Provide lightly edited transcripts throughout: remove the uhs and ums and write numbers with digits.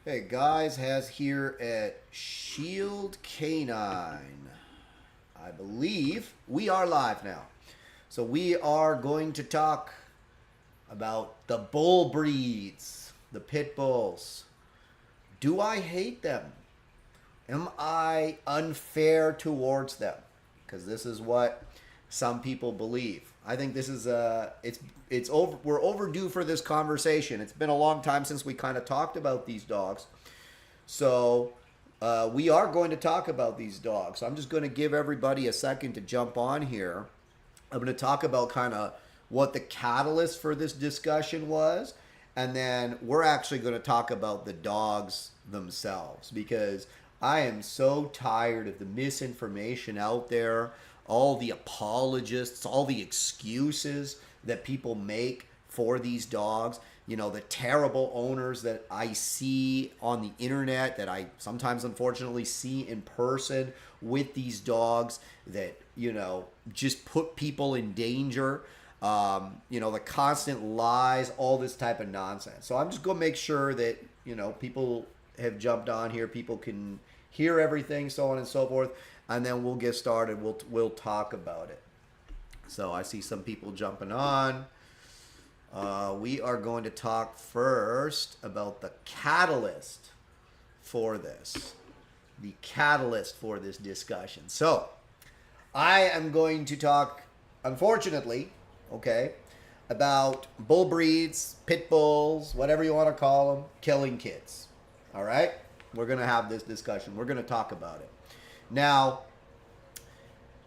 Hey guys, Has here at Shield Canine. I believe we are live now. So we are going to talk about the bull breeds, the pit bulls. Do I hate them? Am I unfair towards them? Because this is what some people believe. I think this is it's over. We're overdue for this conversation. It's been a long time since we kind of talked about these dogs, so we are going to talk about these dogs. So I'm just going to give everybody a second to jump on here. I'm going to talk about kind of what the catalyst for this discussion was, and then we're actually going to talk about the dogs themselves because I am so tired of the misinformation out there, all the apologists, all the excuses that people make for these dogs. You know, the terrible owners that I see on the internet, that I sometimes unfortunately see in person with these dogs that, you know, just put people in danger. The constant lies, all this type of nonsense. So I'm just going to make sure that, you know, people have jumped on here. People can hear everything, so on and so forth. And then we'll get started. We'll talk about it. So I see some people jumping on. We are going to talk first about the catalyst for this. The catalyst for this discussion. So I am going to talk, unfortunately, about bull breeds, pit bulls, whatever you want to call them, killing kids. All right? We're going to have this discussion. We're going to talk about it. Now,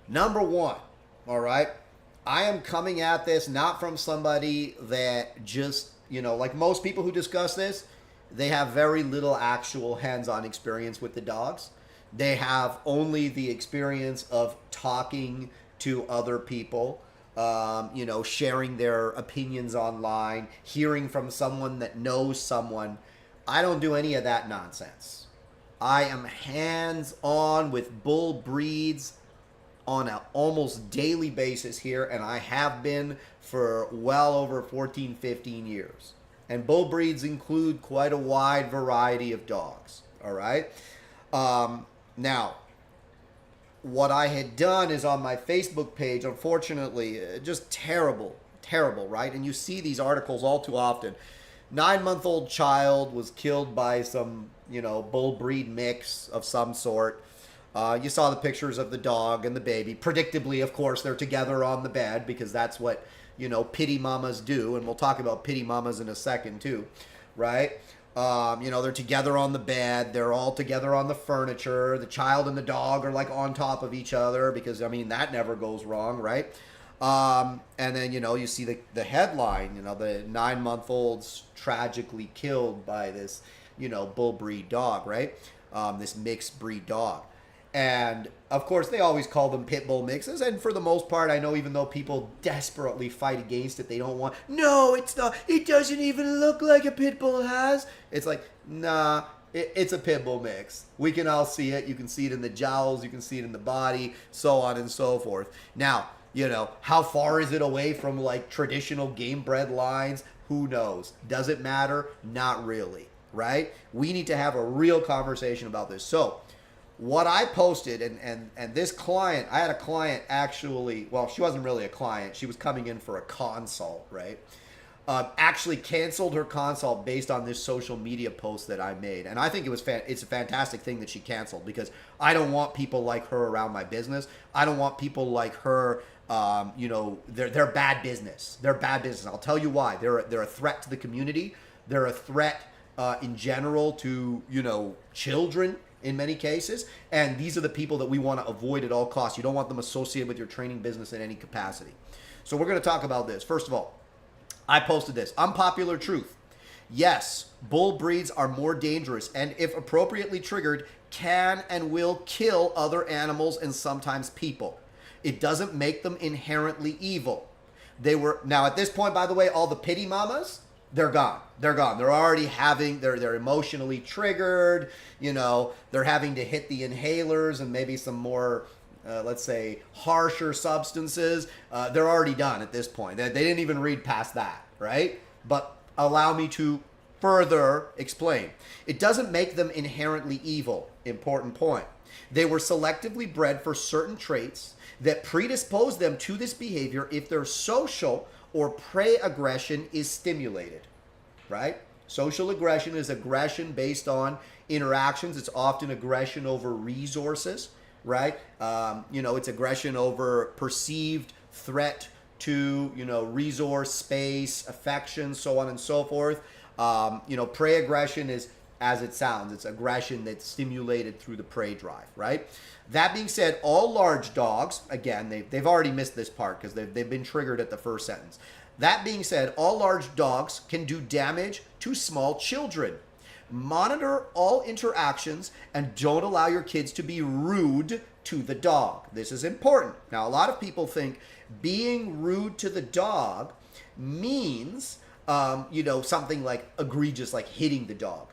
number one, all right, I am coming at this not from somebody that just, like most people who discuss this, they have very little actual hands-on experience with the dogs. They have only the experience of talking to other people, sharing their opinions online, hearing from someone that knows someone. I don't do any of that nonsense. I am hands-on with bull breeds on an almost daily basis here, and I have been for well over 14, 15 years. And bull breeds include quite a wide variety of dogs, all right? Now, what I had done is on my Facebook page, unfortunately, just terrible, right? And you see these articles all too often. 9-month-old child was killed by some, bull breed mix of some sort. You saw the pictures of the dog and the baby. Predictably, of course, they're together on the bed because that's what, pity mamas do. And we'll talk about pity mamas in a second too, right? They're together on the bed. They're all together on the furniture. The child and the dog are like on top of each other because, that never goes wrong, right? And then, you see the headline, the 9-month-old's tragically killed by this, bull breed dog, right? This mixed breed dog. And of course, they always call them pit bull mixes. And for the most part, I know even though people desperately fight against it, they don't want, no, it's not, it doesn't even look like a pit bull has. It's like, nah, it's a pit bull mix. We can all see it. You can see it in the jowls. You can see it in the body, so on and so forth. Now, how far is it away from like traditional game bred lines? Who knows? Does it matter? Not really, right? We need to have a real conversation about this. So what I posted, and this client, I had a client actually, well, she wasn't really a client. She was coming in for a consult, right? Actually canceled her consult based on this social media post that I made. And I think it's a fantastic thing that she canceled because I don't want people like her around my business. I don't want people like her, they're bad business. They're bad business. I'll tell you why. They're a threat to the community. They're a threat in general to, children in many cases. And these are the people that we want to avoid at all costs. You don't want them associated with your training business in any capacity. So we're going to talk about this. First of all, I posted this. Unpopular truth. Yes, bull breeds are more dangerous and if appropriately triggered, can and will kill other animals and sometimes people. It doesn't make them inherently evil. Now at this point, by the way, all the pity mamas, they're gone. They're gone. They're already they're emotionally triggered. They're having to hit the inhalers and maybe some more, let's say, harsher substances. They're already done at this point. They didn't even read past that, right? But allow me to further explain. It doesn't make them inherently evil. Important point. They were selectively bred for certain traits that predispose them to this behavior if their social or prey aggression is stimulated, right? Social aggression is aggression based on interactions. It's often aggression over resources, right? It's aggression over perceived threat to, resource, space, affection, so on and so forth. Prey aggression is, as it sounds, it's aggression that's stimulated through the prey drive, right? That being said, all large dogs, again, they've already missed this part because they've been triggered at the first sentence. That being said, all large dogs can do damage to small children. Monitor all interactions and don't allow your kids to be rude to the dog. This is important. Now, a lot of people think being rude to the dog means, something like egregious, like hitting the dog.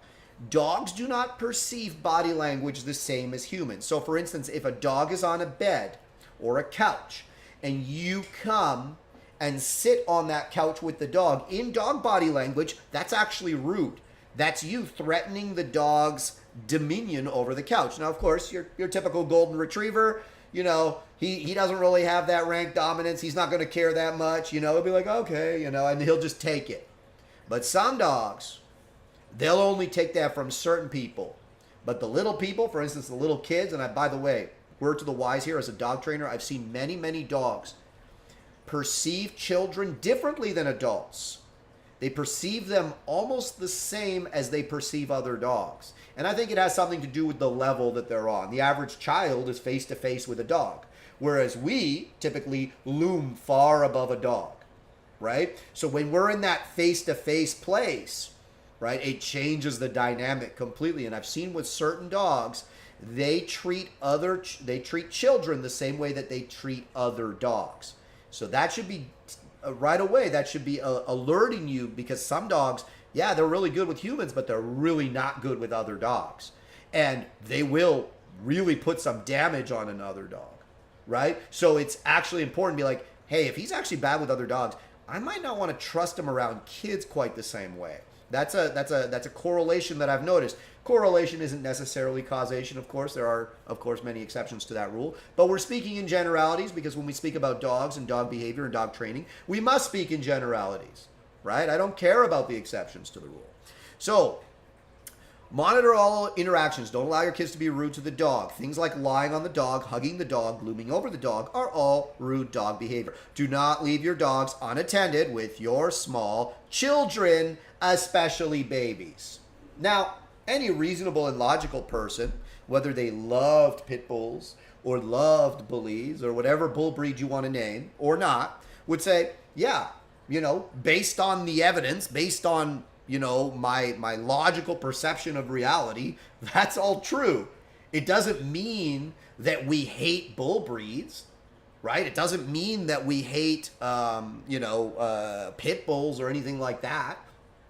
Dogs do not perceive body language the same as humans. So, for instance, if a dog is on a bed or a couch and you come and sit on that couch with the dog, in dog body language, that's actually rude. That's you threatening the dog's dominion over the couch. Now, of course, your typical golden retriever, he doesn't really have that rank dominance. He's not going to care that much. He'll be like, okay, and he'll just take it. But some dogs, they'll only take that from certain people. But the little people, for instance, the little kids, and by the way, word to the wise here, as a dog trainer, I've seen many, many dogs perceive children differently than adults. They perceive them almost the same as they perceive other dogs. And I think it has something to do with the level that they're on. The average child is face to face with a dog, whereas we typically loom far above a dog, right? So when we're in that face to face place, right, it changes the dynamic completely. And I've seen with certain dogs, they treat children the same way that they treat other dogs. So that should be right away, that should be alerting you, because some dogs, yeah, they're really good with humans, but they're really not good with other dogs. And they will really put some damage on another dog, right? So it's actually important to be like, hey, if he's actually bad with other dogs, I might not want to trust him around kids quite the same way. That's a correlation that I've noticed. Correlation isn't necessarily causation, of course. There are, of course, many exceptions to that rule. But we're speaking in generalities, because when we speak about dogs and dog behavior and dog training, we must speak in generalities, right? I don't care about the exceptions to the rule. So, monitor all interactions. Don't allow your kids to be rude to the dog. Things like lying on the dog, hugging the dog, looming over the dog are all rude dog behavior. Do not leave your dogs unattended with your small children, especially babies. Now, any reasonable and logical person, whether they loved pit bulls or loved bullies or whatever bull breed you want to name or not, would say, yeah, based on the evidence, based on, my logical perception of reality, that's all true. It doesn't mean that we hate bull breeds, right? It doesn't mean that we hate, pit bulls or anything like that,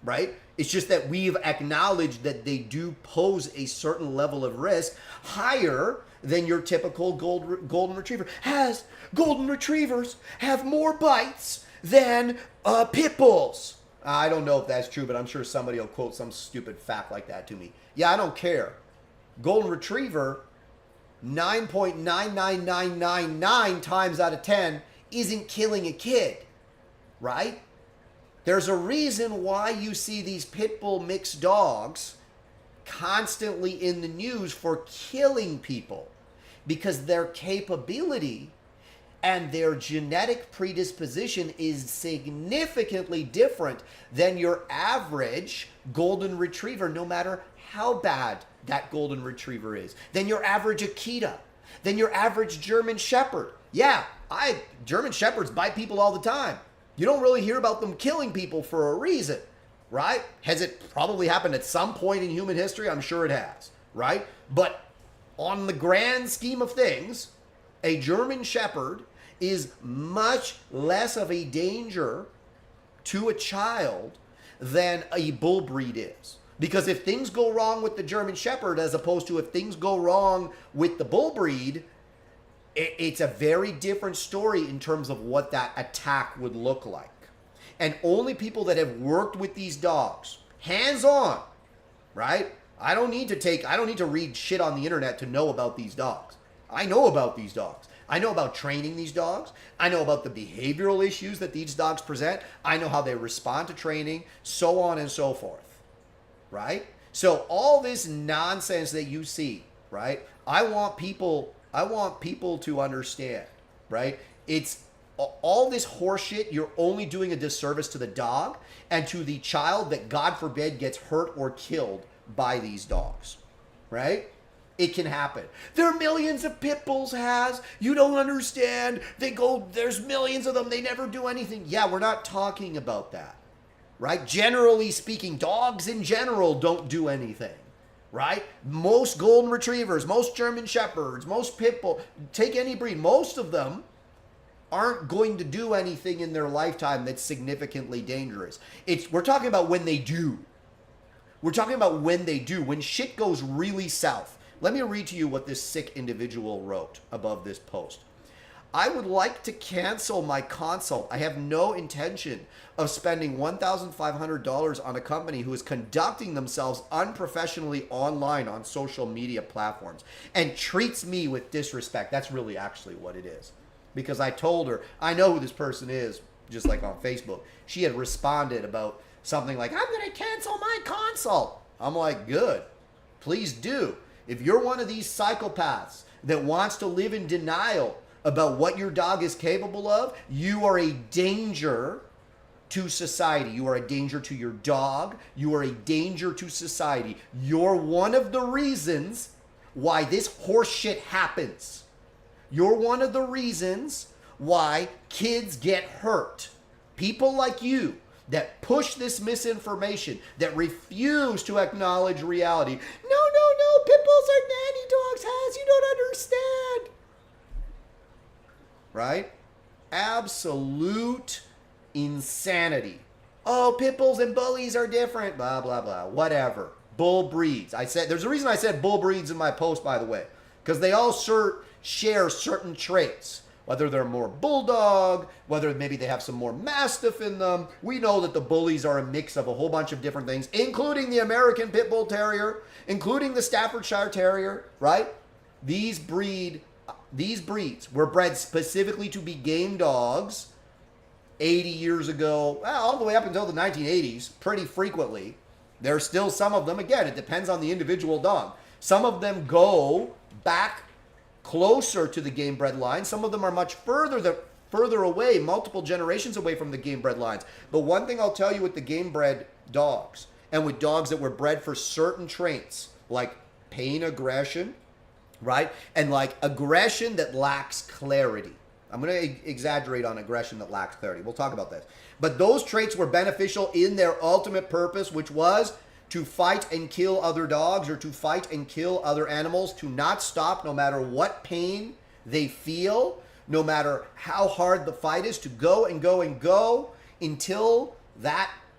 right? It's just that we've acknowledged that they do pose a certain level of risk higher than your typical golden retriever. Golden retrievers have more bites than pit bulls. I don't know if that's true, but I'm sure somebody will quote some stupid fact like that to me. Yeah, I don't care. Golden retriever, 9.99999 times out of 10 isn't killing a kid, right? There's a reason why you see these pit bull mixed dogs constantly in the news for killing people, because their capability and their genetic predisposition is significantly different than your average golden retriever, no matter how bad that golden retriever is, than your average Akita, than your average German Shepherd. Yeah, German Shepherds bite people all the time. You don't really hear about them killing people for a reason, right? Has it probably happened at some point in human history? I'm sure it has, right? But on the grand scheme of things, a German Shepherd is much less of a danger to a child than a bull breed is. Because if things go wrong with the German Shepherd, as opposed to if things go wrong with the bull breed, it's a very different story in terms of what that attack would look like. And only people that have worked with these dogs hands-on, right? I don't need to read shit on the internet to know about these dogs. I know about these dogs. I know about training these dogs. I know about the behavioral issues that these dogs present. I know how they respond to training, so on and so forth, right? So all this nonsense that you see, right? I want people to understand, right? It's all this horseshit. You're only doing a disservice to the dog and to the child that, God forbid, gets hurt or killed by these dogs, right? It can happen. There are millions of pit bulls, Has. You don't understand. There's millions of them. They never do anything. Yeah, we're not talking about that, right? Generally speaking, dogs in general don't do anything, right? Most golden retrievers, most German shepherds, most pit bull, take any breed, most of them aren't going to do anything in their lifetime that's significantly dangerous. We're talking about when they do. We're talking about when they do. When shit goes really south. Let me read to you what this sick individual wrote above this post. I would like to cancel my consult. I have no intention of spending $1,500 on a company who is conducting themselves unprofessionally online on social media platforms and treats me with disrespect. That's really actually what it is. Because I told her, I know who this person is, just like on Facebook. She had responded about something like, I'm going to cancel my consult. I'm like, good. Please do. If you're one of these psychopaths that wants to live in denial about what your dog is capable of, you are a danger to society. You are a danger to your dog. You are a danger to society. You're one of the reasons why this horse shit happens. You're one of the reasons why kids get hurt. People like you that push this misinformation, that refuse to acknowledge reality. No, pit bulls are nanny dogs, Has. You don't understand. Right? Absolute insanity. Oh, pit bulls and bullies are different. Blah, blah, blah. Whatever. Bull breeds. There's a reason I said bull breeds in my post, by the way. Because they all share certain traits. Whether they're more bulldog, whether maybe they have some more mastiff in them. We know that the bullies are a mix of a whole bunch of different things, including the American Pit Bull Terrier, including the Staffordshire Terrier, right? These breeds were bred specifically to be game dogs 80 years ago, all the way up until the 1980s, pretty frequently. There's still some of them. Again, it depends on the individual dog. Some of them go back closer to the game bred line. Some of them are much further away, multiple generations away from the game bred lines. But one thing I'll tell you with the game bred dogs and with dogs that were bred for certain traits like pain aggression, right? And like aggression that lacks clarity. I'm going to exaggerate on aggression that lacks clarity. We'll talk about this. But those traits were beneficial in their ultimate purpose, which was to fight and kill other dogs or to fight and kill other animals, to not stop no matter what pain they feel, no matter how hard the fight is, to go and go and go until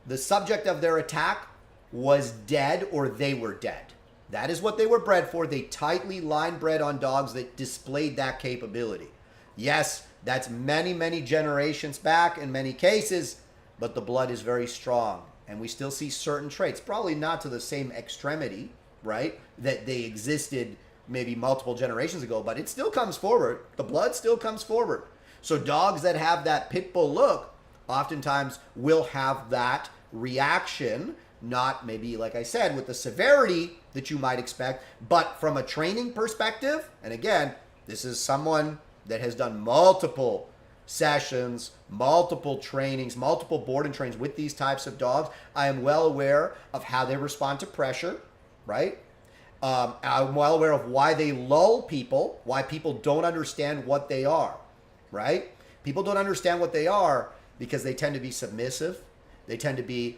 the subject of their attack was dead or they were dead. That is what they were bred for. They tightly line bred on dogs that displayed that capability. Yes, that's many, many generations back in many cases, but the blood is very strong. And we still see certain traits, probably not to the same extremity, right, that they existed maybe multiple generations ago, but it still comes forward. The blood still comes forward. So dogs that have that pit bull look oftentimes will have that reaction, not maybe, like I said, with the severity that you might expect, but from a training perspective, and again, this is someone that has done multiple sessions, multiple trainings, multiple board and trains with these types of dogs. I am well aware of how they respond to pressure, right? I'm well aware of why they lull people, why people don't understand what they are, right? People don't understand what they are because they tend to be submissive. They tend to be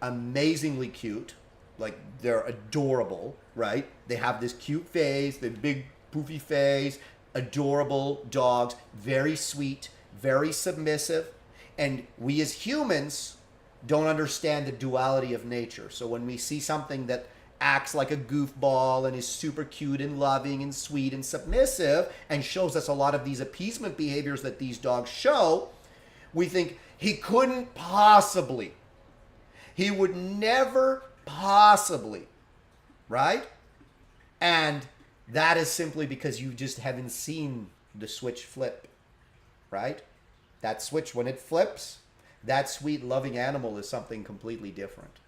amazingly cute, like they're adorable, right? They have this cute face, the big poofy face, adorable dogs, very sweet, very submissive, and we as humans don't understand the duality of nature. So when we see something that acts like a goofball and is super cute and loving and sweet and submissive and shows us a lot of these appeasement behaviors that these dogs show, we think he couldn't possibly He would never possibly, right? And that is simply because you just haven't seen the switch flip, right? That switch, when it flips, that sweet, loving animal is something completely different.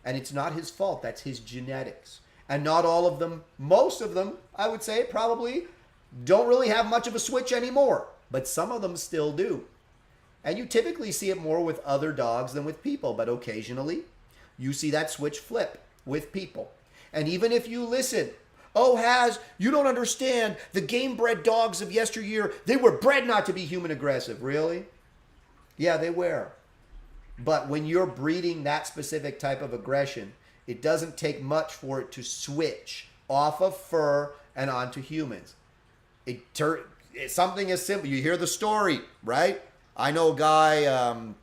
And it's not his fault. That's his genetics. And not all of them, most of them, I would say, probably don't really have much of a switch anymore. But some of them still do. And you typically see it more with other dogs than with people. But occasionally, you see that switch flip with people. And even if you listen, oh, Haz, you don't understand. The game-bred dogs of yesteryear, they were bred not to be human aggressive. Really? Yeah, they were. But when you're breeding that specific type of aggression, it doesn't take much for it to switch off of fur and onto humans. It's something as simple. You hear the story, right? I know a guy,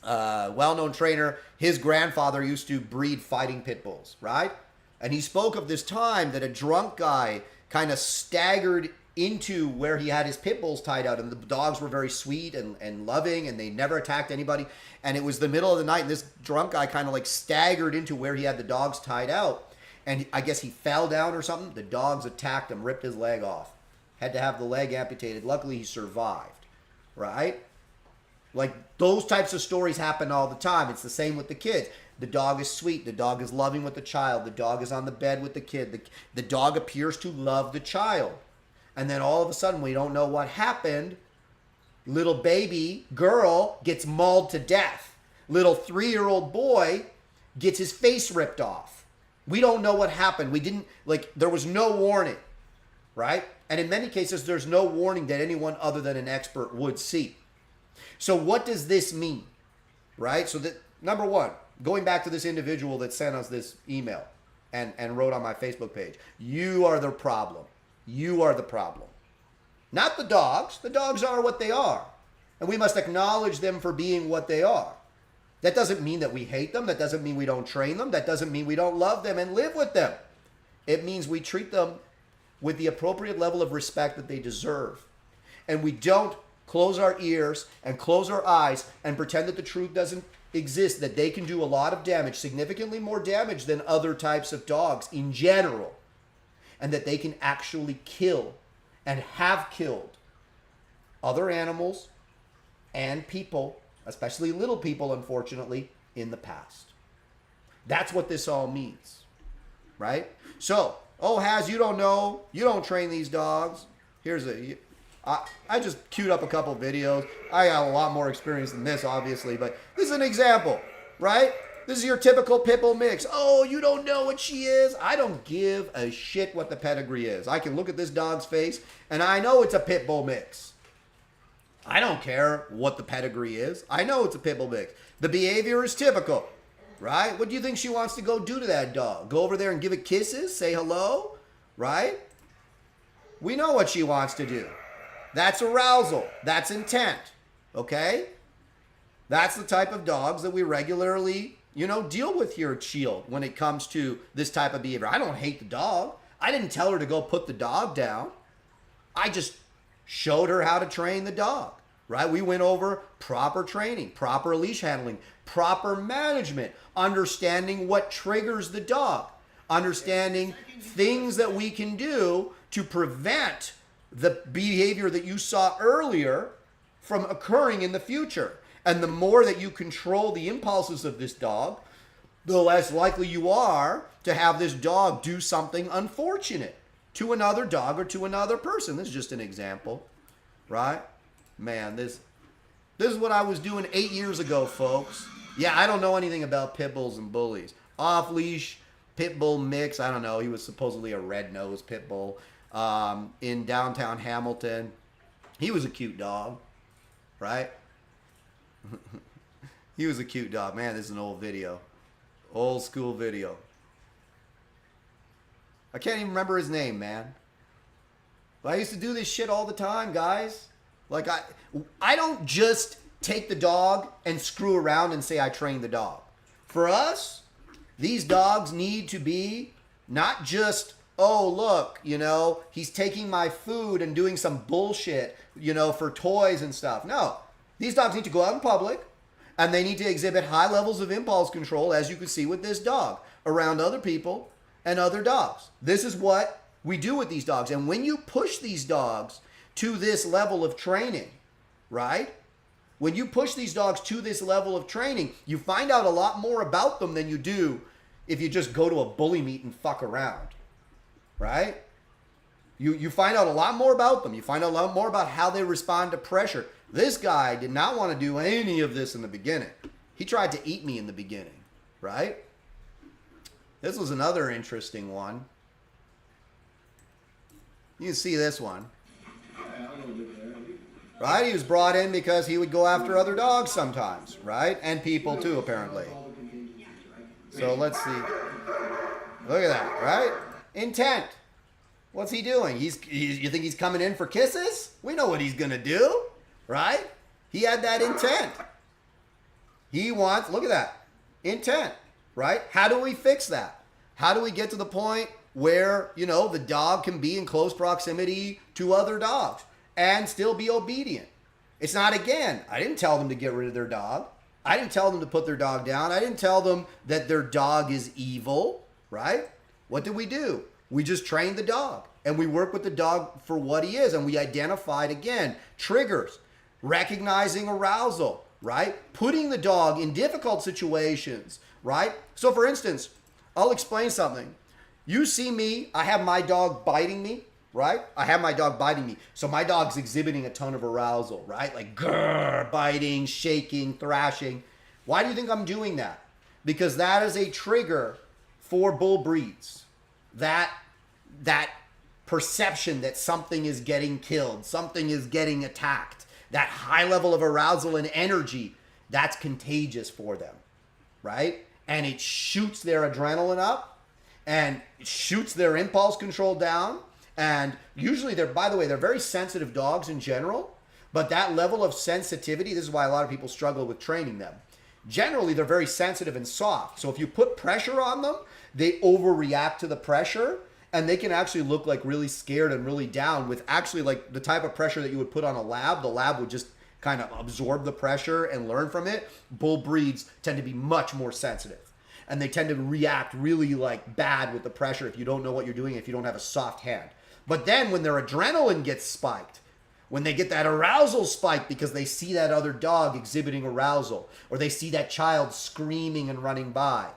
well-known trainer, his grandfather used to breed fighting pit bulls, right? And he spoke of this time that a drunk guy kind of staggered into where he had his pit bulls tied out, and the dogs were very sweet and loving, and they never attacked anybody. And it was the middle of the night, and this drunk guy kind of like staggered into where he had the dogs tied out. And I guess he fell down or something. The dogs attacked him, ripped his leg off. Had to have the leg amputated. Luckily, he survived, right? Like, those types of stories happen all the time. It's the same with the kids. The dog is sweet. The dog is loving with the child. The dog is on the bed with the kid. The dog appears to love the child. And then all of a sudden, we don't know what happened. Little baby girl gets mauled to death. Little 3-year-old boy gets his face ripped off. We don't know what happened. We didn't, there was no warning, right? And in many cases, there's no warning that anyone other than an expert would see. So what does this mean, right? So that, number one, going back to this individual that sent us this email and wrote on my Facebook page, you are the problem. You are the problem. Not the dogs. The dogs are what they are. And we must acknowledge them for being what they are. That doesn't mean that we hate them. That doesn't mean we don't train them. That doesn't mean we don't love them and live with them. It means we treat them with the appropriate level of respect that they deserve. And we don't close our ears and close our eyes and pretend that the truth doesn't exist, that they can do a lot of damage, significantly more damage than other types of dogs in general, and that they can actually kill and have killed other animals and people, especially little people, unfortunately, in the past. That's what this all means, right? So, oh, Haz, you don't know. You don't train these dogs. I just queued up a couple videos. I got a lot more experience than this, obviously, but this is an example, right? This is your typical pit bull mix. Oh, you don't know what she is? I don't give a shit what the pedigree is. I can look at this dog's face, and I know it's a pit bull mix. I don't care what the pedigree is. I know it's a pit bull mix. The behavior is typical, right? What do you think she wants to go do to that dog? Go over there and give it kisses? Say hello? Right? We know what she wants to do. That's arousal. That's intent. Okay? That's the type of dogs that we regularly, deal with here at Shield when it comes to this type of behavior. I don't hate the dog. I didn't tell her to go put the dog down. I just showed her how to train the dog, right? We went over proper training, proper leash handling, proper management, understanding what triggers the dog, understanding things that we can do to prevent the behavior that you saw earlier from occurring in the future. And the more that you control the impulses of this dog, the less likely you are to have this dog do something unfortunate to another dog or to another person. This is just an example, right? Man, this is what I was doing 8 years ago, folks. Yeah, I don't know anything about pit bulls and bullies. Off-leash pit bull mix. I don't know. He was supposedly a red-nosed pit bull in downtown Hamilton. He was a cute dog, right? He was a cute dog. Man, this is an old video. Old school video. I can't even remember his name, man. But I used to do this shit all the time, guys. Like, I don't just take the dog and screw around and say I trained the dog. For us, these dogs need to be not just, oh, look, he's taking my food and doing some bullshit, for toys and stuff. No. These dogs need to go out in public. And they need to exhibit high levels of impulse control, as you can see with this dog, around other people and other dogs. This is what we do with these dogs. And when you push these dogs to this level of training, right? When you push these dogs to this level of training, you find out a lot more about them than you do if you just go to a bully meet and fuck around, right? You find out a lot more about them. You find out a lot more about how they respond to pressure. This guy did not want to do any of this in the beginning. He tried to eat me in the beginning, right? This was another interesting one. You can see this one. Right? He was brought in because he would go after other dogs sometimes, right? And people too, apparently. So let's see. Look at that, right? Intent. What's he doing? You think he's coming in for kisses? We know what he's going to do, right? He had that intent. He wants, look at that, intent, right? How do we fix that? How do we get to the point where, you know, the dog can be in close proximity to other dogs and still be obedient? It's not, again, I didn't tell them to get rid of their dog. I didn't tell them to put their dog down. I didn't tell them that their dog is evil, right? What did we do? We just trained the dog, and we work with the dog for what he is, and we identified, again, triggers, recognizing arousal, right? Putting the dog in difficult situations, right? So for instance, I'll explain something. You see me, I have my dog biting me, right? I have my dog biting me. So my dog's exhibiting a ton of arousal, right? Like grrr, biting, shaking, thrashing. Why do you think I'm doing that? Because that is a trigger for bull breeds. That perception that something is getting killed, something is getting attacked, that high level of arousal and energy, that's contagious for them, right? And it shoots their adrenaline up, and it shoots their impulse control down. And usually by the way, they're very sensitive dogs in general, but that level of sensitivity, this is why a lot of people struggle with training them. Generally, they're very sensitive and soft. So if you put pressure on them, they overreact to the pressure, and they can actually look like really scared and really down with actually like the type of pressure that you would put on a lab. The lab would just kind of absorb the pressure and learn from it. Bull breeds tend to be much more sensitive, and they tend to react really like bad with the pressure if you don't know what you're doing, if you don't have a soft hand. But then when their adrenaline gets spiked, when they get that arousal spike because they see that other dog exhibiting arousal, or they see that child screaming and running by,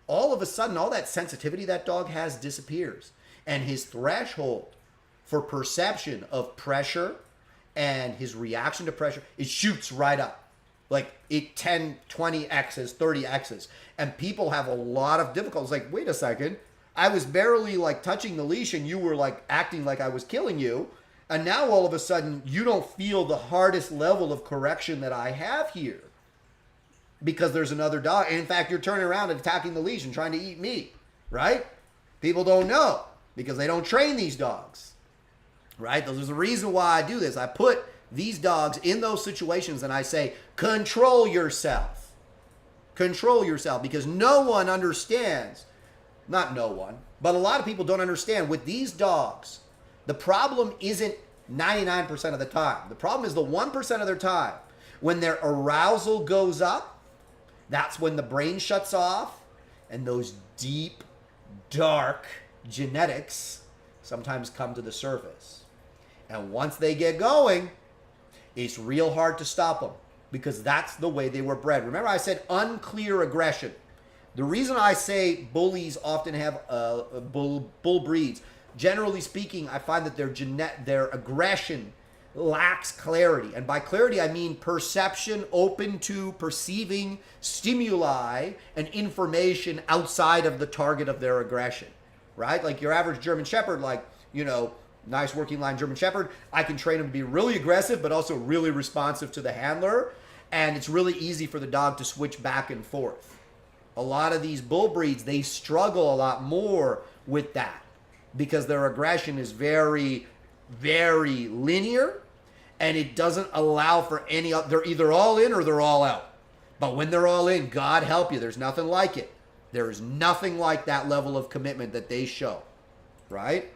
all of a sudden, all that sensitivity that dog has disappears. And his threshold for perception of pressure and his reaction to pressure, it shoots right up. Like it 10, 20x's, 30x's. And people have a lot of difficulties. Like, wait a second. I was barely like touching the leash and you were like acting like I was killing you. And now all of a sudden you don't feel the hardest level of correction that I have here because there's another dog. And in fact, you're turning around and attacking the leash and trying to eat me, right? People don't know because they don't train these dogs, right? There's a reason why I do this. I put these dogs in those situations and I say, control yourself. Control yourself, because no one understands. Not no one, but a lot of people don't understand with these dogs. The problem isn't 99% of the time. The problem is the 1% of their time. When their arousal goes up, that's when the brain shuts off, and those deep, dark genetics sometimes come to the surface. And once they get going, it's real hard to stop them because that's the way they were bred. Remember I said unclear aggression. The reason I say bullies often have bull breeds, generally speaking, I find that their aggression lacks clarity. And by clarity, I mean perception, open to perceiving stimuli and information outside of the target of their aggression, right? Like your average German Shepherd, like, you know, nice working line German Shepherd, I can train him to be really aggressive, but also really responsive to the handler. And it's really easy for the dog to switch back and forth. A lot of these bull breeds, they struggle a lot more with that because their aggression is very, very linear, and it doesn't allow for any, they're either all in or they're all out. But when they're all in, God help you, there's nothing like it. There is nothing like that level of commitment that they show, right?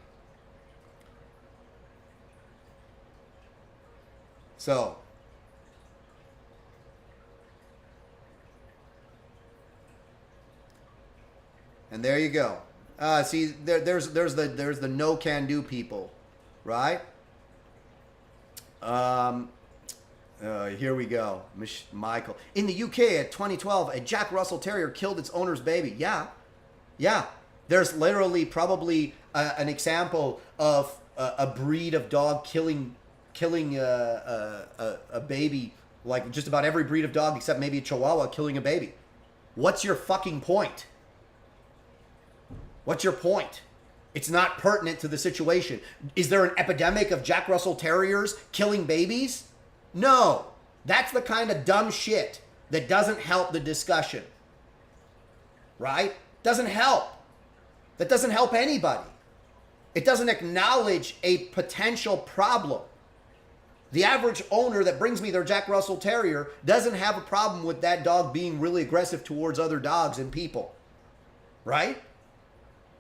So, And there you go. See, there's the no can do people, right? Here we go. Michael. In the UK at 2012, a Jack Russell Terrier killed its owner's baby. Yeah. There's literally probably an example of a breed of dog killing a baby, like just about every breed of dog except maybe a Chihuahua killing a baby. What's your fucking point? What's your point? It's not pertinent to the situation. Is there an epidemic of Jack Russell Terriers killing babies? No. That's the kind of dumb shit that doesn't help the discussion. Right? Doesn't help. That doesn't help anybody. It doesn't acknowledge a potential problem. The average owner that brings me their Jack Russell Terrier doesn't have a problem with that dog being really aggressive towards other dogs and people. Right?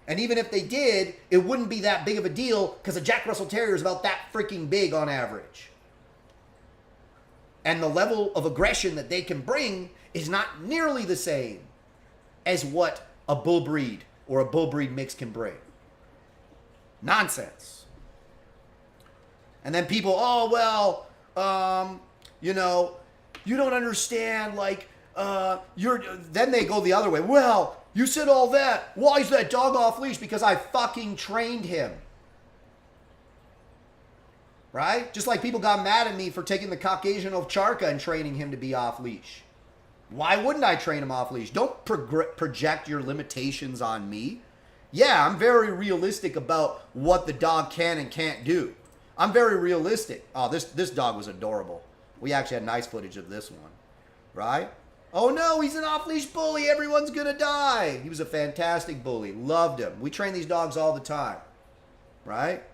And even if they did, it wouldn't be that big of a deal because a Jack Russell Terrier is about that freaking big on average. And the level of aggression that they can bring is not nearly the same as what a bull breed or a bull breed mix can bring. Nonsense. And then people, you don't understand, then they go the other way. Well, you said all that. Why is that dog off leash? Because I fucking trained him. Right? Just like people got mad at me for taking the Caucasian Ovcharka and training him to be off leash. Why wouldn't I train him off leash? Don't project your limitations on me. Yeah, I'm very realistic about what the dog can and can't do. I'm very realistic. Oh, this dog was adorable. We actually had nice footage of this one. Right? Oh no, he's an off-leash bully. Everyone's going to die. He was a fantastic bully. Loved him. We train these dogs all the time. Right?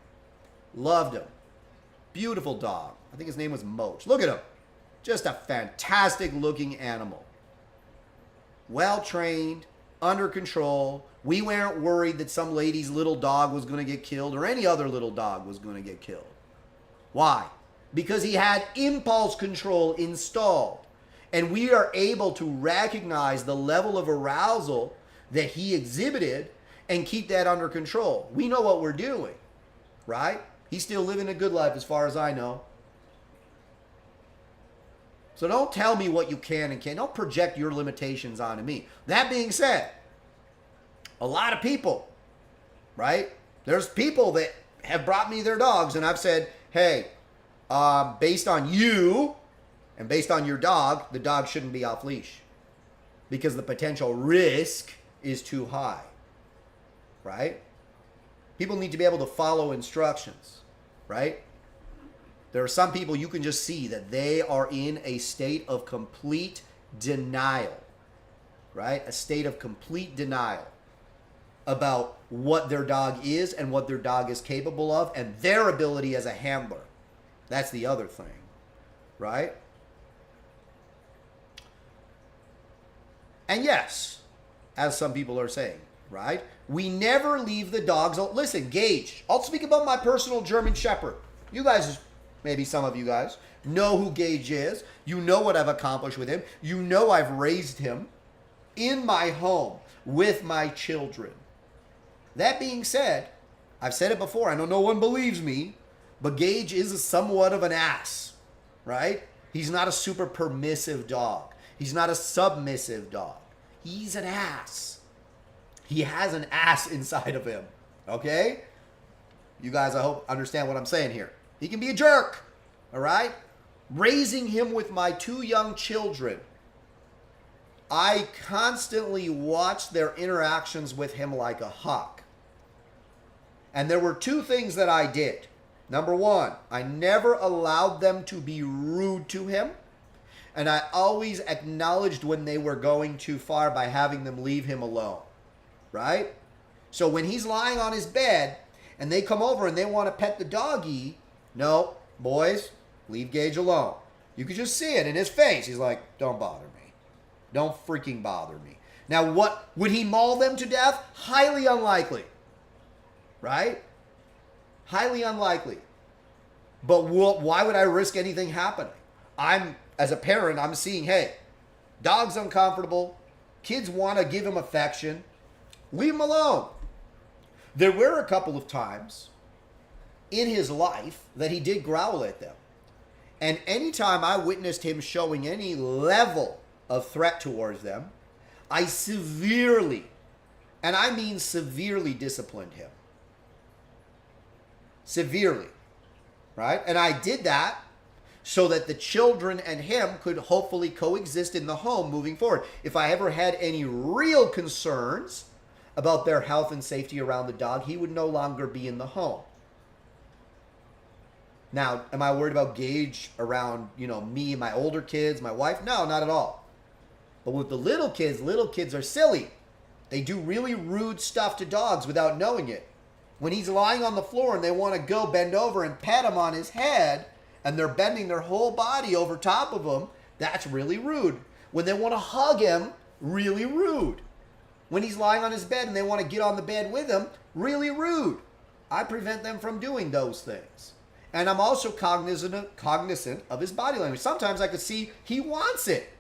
Loved him. Beautiful dog. I think his name was Moach. Look at him. Just a fantastic looking animal. Well trained, under control. We weren't worried that some lady's little dog was going to get killed or any other little dog was going to get killed. Why? Because he had impulse control installed. And we are able to recognize the level of arousal that he exhibited and keep that under control. We know what we're doing, right? He's still living a good life as far as I know. So don't tell me what you can and can't. Don't project your limitations onto me. That being said, a lot of people, right? There's people that have brought me their dogs and I've said, hey, based on you and based on your dog, the dog shouldn't be off leash because the potential risk is too high, right? People need to be able to follow instructions, right? There are some people you can just see that they are in a state of complete denial, right? A state of complete denial about what their dog is and what their dog is capable of and their ability as a handler. That's the other thing, right? And yes, as some people are saying, right? We never leave the dogs. Listen, Gage, I'll speak about my personal German Shepherd. You guys, maybe some of you guys, know who Gage is. You know what I've accomplished with him. You know I've raised him in my home with my children. That being said, I've said it before. I know no one believes me, but Gage is somewhat of an ass, right? He's not a super permissive dog. He's not a submissive dog. He's an ass. He has an ass inside of him, okay? You guys, I hope, understand what I'm saying here. He can be a jerk, all right? Raising him with my two young children, I constantly watched their interactions with him like a hawk. And there were two things that I did. Number one, I never allowed them to be rude to him. And I always acknowledged when they were going too far by having them leave him alone. Right? So when he's lying on his bed and they come over and they want to pet the doggy, no, boys, leave Gage alone. You could just see it in his face. He's like, don't bother me. Don't freaking bother me. Now, what would he maul them to death? Highly unlikely. Right? Highly unlikely. But why would I risk anything happening? As a parent, I'm seeing, hey, dog's uncomfortable. Kids want to give him affection. Leave him alone. There were a couple of times in his life that he did growl at them. And anytime I witnessed him showing any level of threat towards them, I severely, and I mean severely, disciplined him. Severely. Right? And I did that so that the children and him could hopefully coexist in the home moving forward. If I ever had any real concerns about their health and safety around the dog, he would no longer be in the home. Now, am I worried about Gage around, me, my older kids, my wife? No, not at all. But with the little kids are silly. They do really rude stuff to dogs without knowing it. When he's lying on the floor and they want to go bend over and pet him on his head, and they're bending their whole body over top of him, that's really rude. When they want to hug him, really rude. When he's lying on his bed and they want to get on the bed with him, really rude. I prevent them from doing those things. And I'm also cognizant of his body language. Sometimes I could see he wants it.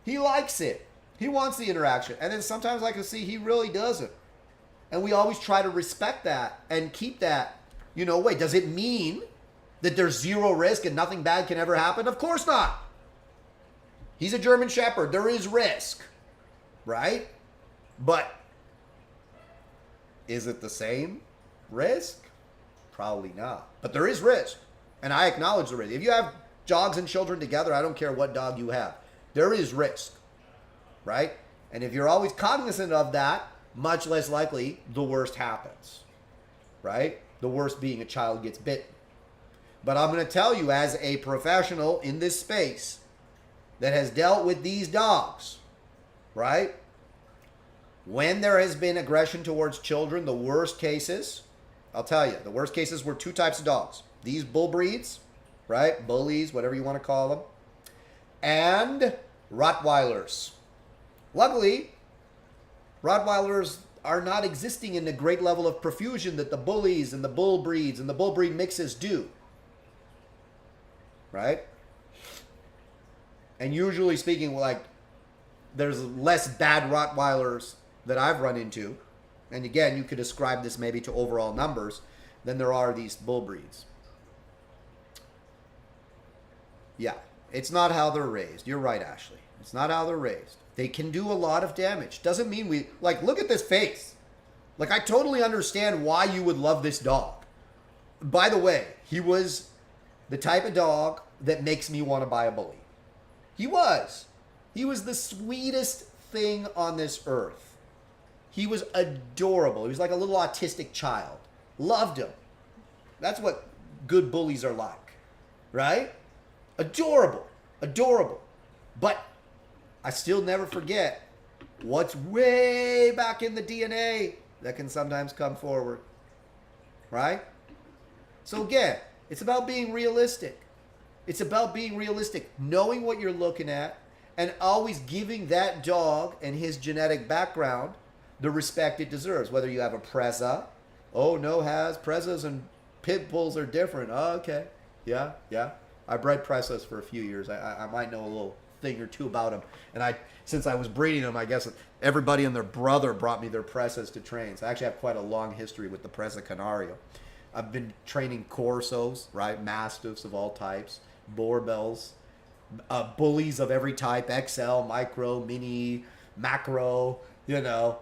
He likes it. He wants the interaction. And then sometimes I can see he really doesn't. And we always try to respect that and keep that, way. Does it mean that there's zero risk and nothing bad can ever happen? Of course not. He's a German Shepherd. There is risk, right? But is it the same risk? Probably not. But there is risk. And I acknowledge the risk. If you have dogs and children together, I don't care what dog you have. There is risk, right? And if you're always cognizant of that, much less likely the worst happens, right? The worst being a child gets bitten. But I'm going to tell you, as a professional in this space that has dealt with these dogs, right? When there has been aggression towards children, the worst cases, I'll tell you, the worst cases were two types of dogs. These bull breeds, right? Bullies, whatever you want to call them. And Rottweilers. Luckily, Rottweilers are not existing in the great level of profusion that the bullies and the bull breeds and the bull breed mixes do. Right? And usually speaking, there's less bad Rottweilers that I've run into. And again, you could ascribe this maybe to overall numbers than there are these bull breeds. Yeah, it's not how they're raised. You're right, Ashley. It's not how they're raised. They can do a lot of damage. Doesn't mean look at this face. I totally understand why you would love this dog. By the way, he was the type of dog that makes me want to buy a bully. He was. He was the sweetest thing on this earth. He was adorable. He was like a little autistic child. Loved him. That's what good bullies are like, right? Adorable. Adorable. But I still never forget what's way back in the DNA that can sometimes come forward, right? So again, it's about being realistic. It's about being realistic, knowing what you're looking at, and always giving that dog and his genetic background the respect it deserves. Whether you have a Preza, Prezas and pit bulls are different. Oh, okay, yeah. I bred Prezas for a few years. I might know a little thing or two about them. And since I was breeding them, I guess everybody and their brother brought me their Prezas to train. So I actually have quite a long history with the Preza Canario. I've been training Corsos, right? Mastiffs of all types, Boorbells, bullies of every type, XL, micro, mini, macro,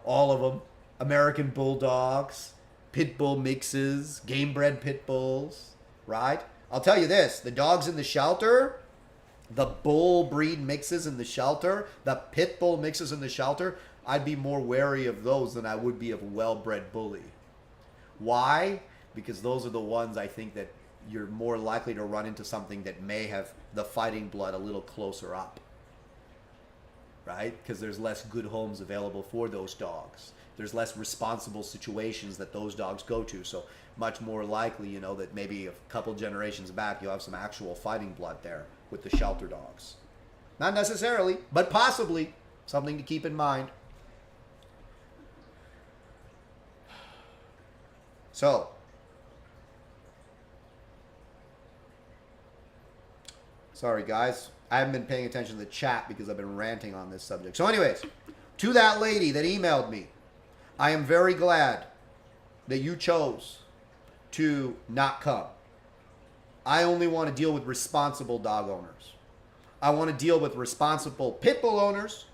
all of them. American Bulldogs, Pit Bull mixes, game bred Pit Bulls, right? I'll tell you this, the dogs in the shelter, the bull breed mixes in the shelter, the Pit Bull mixes in the shelter, I'd be more wary of those than I would be of a well-bred bully. Why? Because those are the ones I think that you're more likely to run into something that may have the fighting blood a little closer up. Right? Because there's less good homes available for those dogs. There's less responsible situations that those dogs go to. So much more likely, that maybe a couple generations back you'll have some actual fighting blood there with the shelter dogs. Not necessarily, but possibly something to keep in mind. So, sorry guys, I haven't been paying attention to the chat because I've been ranting on this subject. So anyways, to that lady that emailed me, I am very glad that you chose to not come. I only want to deal with responsible dog owners. I want to deal with responsible pit bull owners.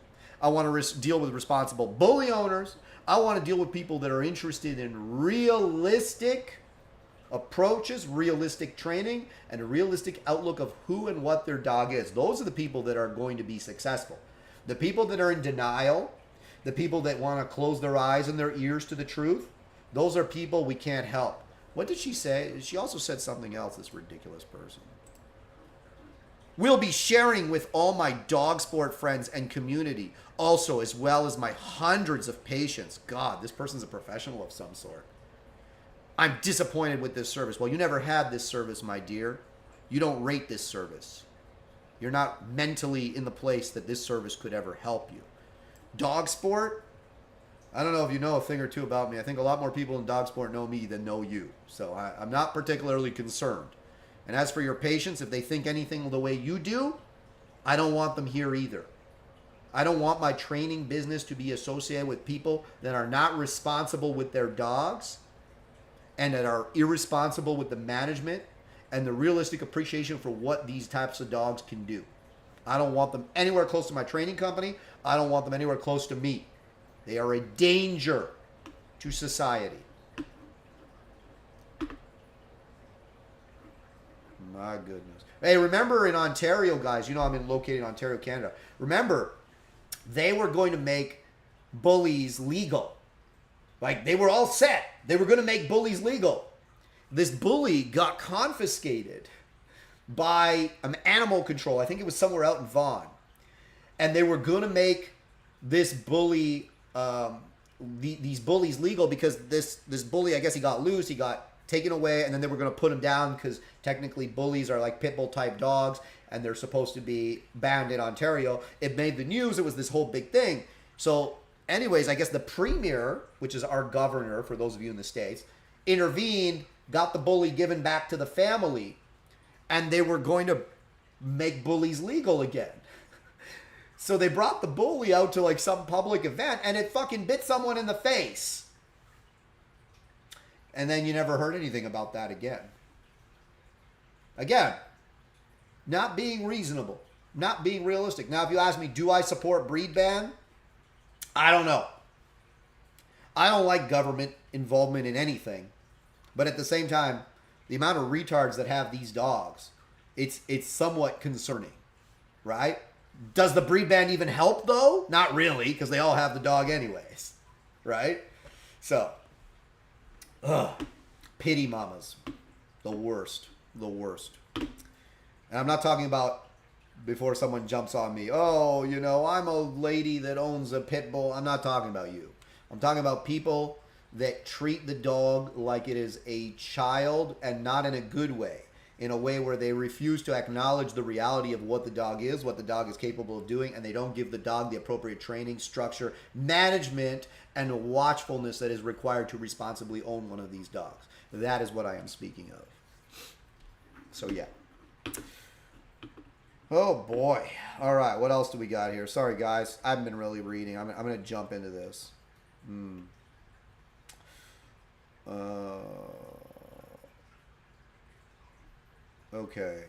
I want to deal with responsible bully owners. I want to deal with people that are interested in realistic approaches, realistic training, and a realistic outlook of who and what their dog is. Those are the people that are going to be successful. The people that are in denial, the people that want to close their eyes and their ears to the truth, those are people we can't help. What did she say? She also said something else, this ridiculous person. We'll be sharing with all my dog sport friends and community, also as well as my hundreds of patients. God, this person's a professional of some sort. I'm disappointed with this service. Well, you never had this service, my dear. You don't rate this service. You're not mentally in the place that this service could ever help you. Dog sport? I don't know if you know a thing or two about me. I think a lot more people in dog sport know me than know you. So I'm not particularly concerned. And as for your patients, if they think anything the way you do, I don't want them here either. I don't want my training business to be associated with people that are not responsible with their dogs and that are irresponsible with the management and the realistic appreciation for what these types of dogs can do. I don't want them anywhere close to my training company. I don't want them anywhere close to me. They are a danger to society. My goodness. Hey, remember in Ontario, guys, you know I'm located in Ontario, Canada. Remember, they were going to make bullies legal. Like, they were all set. They were going to make bullies legal. This bully got confiscated by animal control. I think it was somewhere out in Vaughan. And they were going to make this bully, these bullies legal because this bully, I guess he got loose, he got taken away, and then they were going to put him down because technically bullies are like pit bull type dogs and they're supposed to be banned in Ontario. It made the news. It was this whole big thing. So anyways, I guess the premier, which is our governor for those of you in the States, intervened, got the bully given back to the family, and they were going to make bullies legal again. So they brought the bully out to like some public event and it fucking bit someone in the face. And then you never heard anything about that again. Again, not being reasonable, not being realistic. Now, if you ask me, do I support breed ban? I don't know. I don't like government involvement in anything. But at the same time, the amount of retards that have these dogs, it's somewhat concerning, right? Does the breed ban even help, though? Not really, because they all have the dog anyways, right? So, pity mamas. The worst. The worst. And I'm not talking about before someone jumps on me, oh, you know, I'm a lady that owns a pit bull. I'm not talking about you. I'm talking about people that treat the dog like it is a child and not in a good way. In a way where they refuse to acknowledge the reality of what the dog is, what the dog is capable of doing, and they don't give the dog the appropriate training, structure, management, and watchfulness that is required to responsibly own one of these dogs. That is what I am speaking of. So, yeah. Oh, boy. All right, what else do we got here? Sorry, guys. I haven't been really reading. I'm going to jump into this. Okay.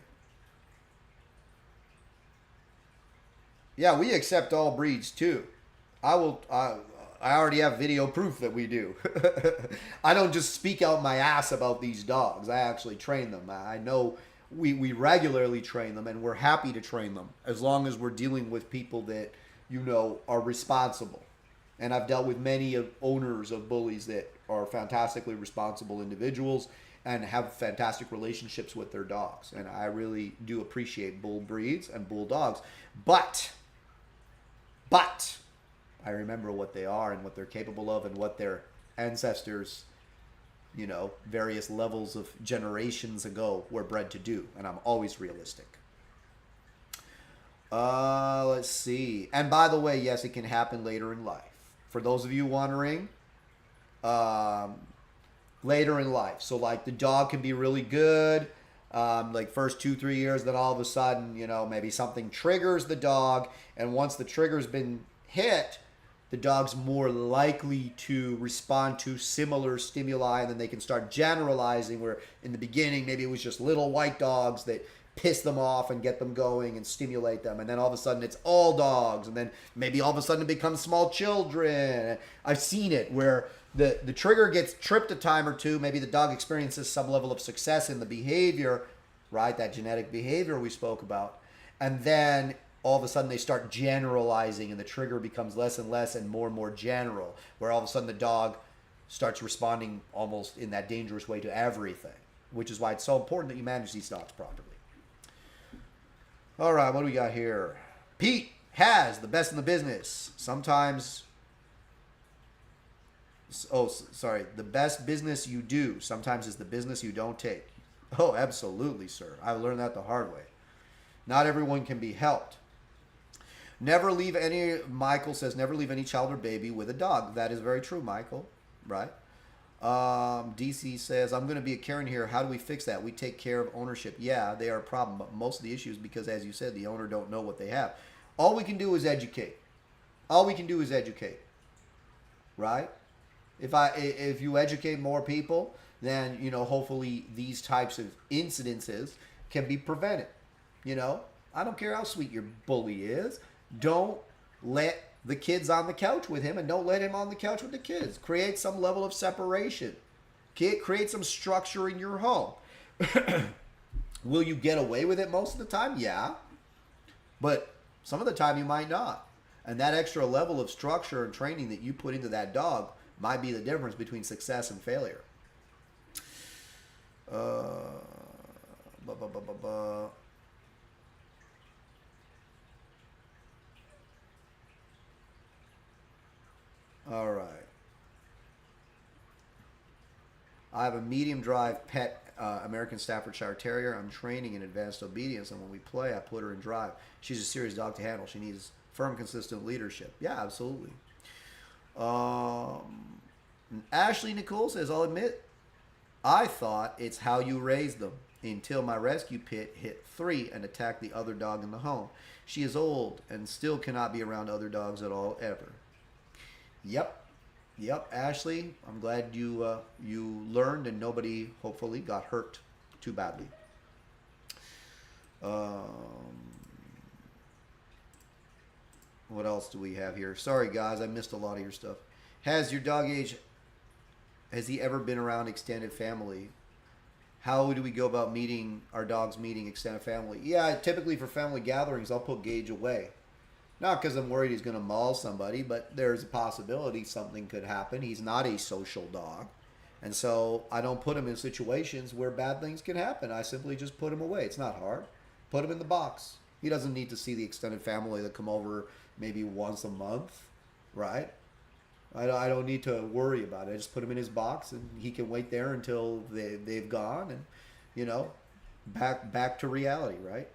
Yeah, we accept all breeds too. I already have video proof that we do. I don't just speak out my ass about these dogs. I actually train them. I know we regularly train them, and we're happy to train them as long as we're dealing with people that, you know, are responsible. And I've dealt with many owners of bullies that are fantastically responsible individuals and have fantastic relationships with their dogs. And I really do appreciate bull breeds and bull dogs. But I remember what they are and what they're capable of and what their ancestors, you know, various levels of generations ago were bred to do. And I'm always realistic. Let's see. And by the way, yes, it can happen later in life. For those of you wondering, later in life. So like the dog can be really good, like first 2-3 years, then all of a sudden, you know, maybe something triggers the dog. And once the trigger's been hit, the dog's more likely to respond to similar stimuli, and then they can start generalizing where in the beginning maybe it was just little white dogs that piss them off and get them going and stimulate them, and then all of a sudden it's all dogs, and then maybe all of a sudden it becomes small children. I've seen it where the trigger gets tripped a time or two, maybe the dog experiences some level of success in the behavior, right, that genetic behavior we spoke about, and then all of a sudden they start generalizing and the trigger becomes less and less and more general, where all of a sudden the dog starts responding almost in that dangerous way to everything, which is why it's so important that you manage these dogs properly. All right, what do we got here? Pete has the best in the business. Sometimes, the best business you do sometimes is the business you don't take. Oh, absolutely, sir. I learned that the hard way. Not everyone can be helped. Michael says, never leave any child or baby with a dog. That is very true, Michael, right? DC says, I'm going to be a Karen here. How do we fix that? We take care of ownership. Yeah, they are a problem, but most of the issue is because, as you said, the owner don't know what they have. All we can do is educate. Right? If you educate more people, then, hopefully these types of incidences can be prevented. I don't care how sweet your bully is. Don't let the kids on the couch with him, and don't let him on the couch with the kids. Create some level of separation. Create some structure in your home. Will you get away with it most of the time? Yeah. But some of the time you might not. And that extra level of structure and training that you put into that dog might be the difference between success and failure. All right. I have a medium drive pet American Staffordshire Terrier. I'm training in advanced obedience, and when we play, I put her in drive. She's a serious dog to handle. She needs firm, consistent leadership. Yeah, absolutely. Ashley Nicole says, I'll admit, I thought it's how you raise them until my rescue pit hit 3 and attacked the other dog in the home. She is old and still cannot be around other dogs at all, ever. Yep, Ashley, I'm glad you learned and nobody, hopefully, got hurt too badly. What else do we have here? Sorry, guys, I missed a lot of your stuff. Has he ever been around extended family? How do we go about our dogs meeting extended family? Yeah, typically for family gatherings, I'll put Gage away. Not because I'm worried he's going to maul somebody, but there's a possibility something could happen. He's not a social dog. And so I don't put him in situations where bad things can happen. I simply just put him away. It's not hard. Put him in the box. He doesn't need to see the extended family that come over maybe once a month, right? I don't need to worry about it. I just put him in his box, and he can wait there until they've gone, and, back to reality, right?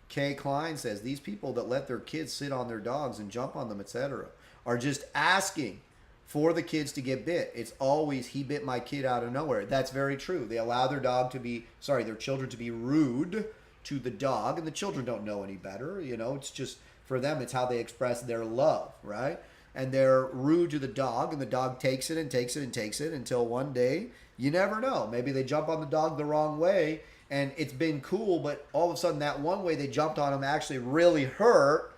Kay Klein says, these people that let their kids sit on their dogs and jump on them, etc., are just asking for the kids to get bit. It's always, he bit my kid out of nowhere. That's very true. They allow their children to be rude to the dog, and the children don't know any better. It's just, for them, it's how they express their love, right? And they're rude to the dog, and the dog takes it and takes it and takes it until one day, you never know. Maybe they jump on the dog the wrong way, and it's been cool, but all of a sudden that one way they jumped on him actually really hurt,